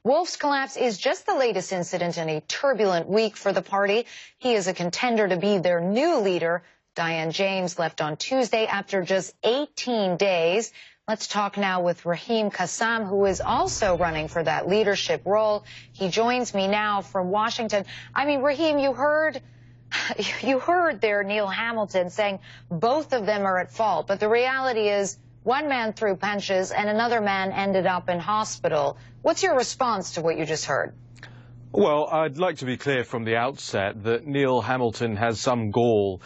Wolf's collapse is just the latest incident in a turbulent week for the party. He is a contender to be their new leader. Diane James left on Tuesday after just 18 days. Let's talk now with Raheem Kassam, who is also running for that leadership role. He joins me now from Washington. I mean, Raheem, you heard there Neil Hamilton saying both of them are at fault, but the reality is one man threw punches and another man ended up in hospital. What's your response to what you just heard? Well, I'd like to be clear from the outset that Neil Hamilton has some gall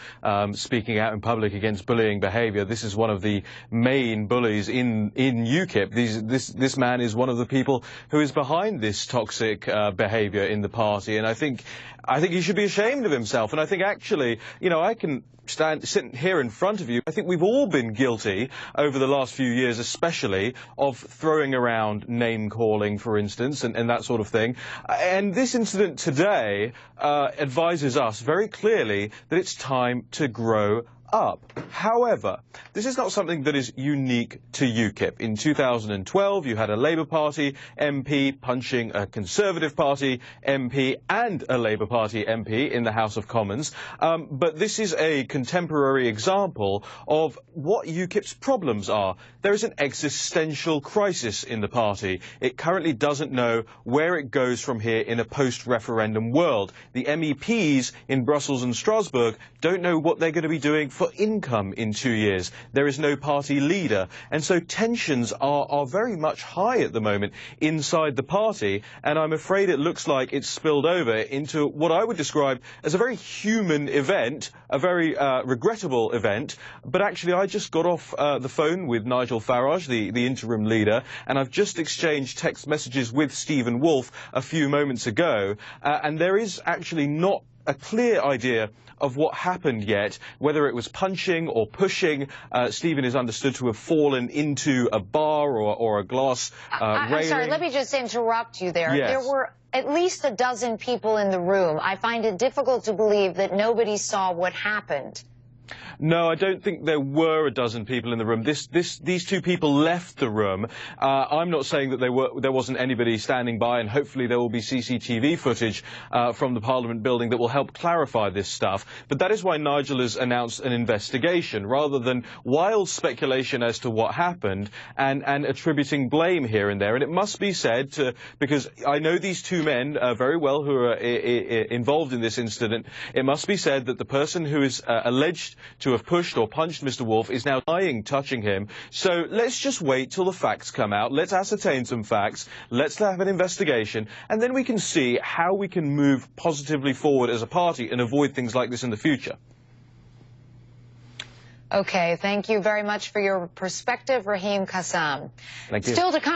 speaking out in public against bullying behaviour. This is one of the main bullies in UKIP. This man is one of the people who is behind this toxic behaviour in the party, and I think he should be ashamed of himself. And I think actually, you know, I can sit here in front of you. I think we've all been guilty over the last few years, especially, of throwing around name-calling, for instance, and that sort of thing. And this incident today advises us very clearly that it's time to grow up. However, this is not something that is unique to UKIP. In 2012, you had a Labour Party MP punching a Conservative Party MP and a Labour Party MP in the House of Commons. But this is a contemporary example of what UKIP's problems are. There is an existential crisis in the party. It currently doesn't know where it goes from here in a post-referendum world. The MEPs in Brussels and Strasbourg don't know what they're going to be doing for income in 2 years. There is no party leader, and so tensions are very much high at the moment inside the party, and I'm afraid it looks like it's spilled over into what I would describe as a very human event, a very regrettable event. But actually, I just got off the phone with Nigel Farage, the interim leader, and I've just exchanged text messages with Stephen Wolf a few moments ago, and there is actually not a clear idea of what happened yet, whether it was punching or pushing. Stephen is understood to have fallen into a bar or a glass railing. I'm sorry, let me just interrupt you there. Yes. There were at least a dozen people in the room. I find it difficult to believe that nobody saw what happened. No, I don't think there were a dozen people in the room. These two people left the room. I'm not saying that there wasn't anybody standing by, and hopefully there will be CCTV footage from the Parliament building that will help clarify this stuff. But that is why Nigel has announced an investigation, rather than wild speculation as to what happened and attributing blame here and there. And it must be said, because I know these two men very well who are involved in this incident, it must be said that the person who is alleged to have pushed or punched Mr. Wolf is now denying touching him. So let's just wait till the facts come out. Let's ascertain some facts. Let's have an investigation, and then we can see how we can move positively forward as a party and avoid things like this in the future. Okay, thank you very much for your perspective, Raheem Kassam. Thank you. Still to come.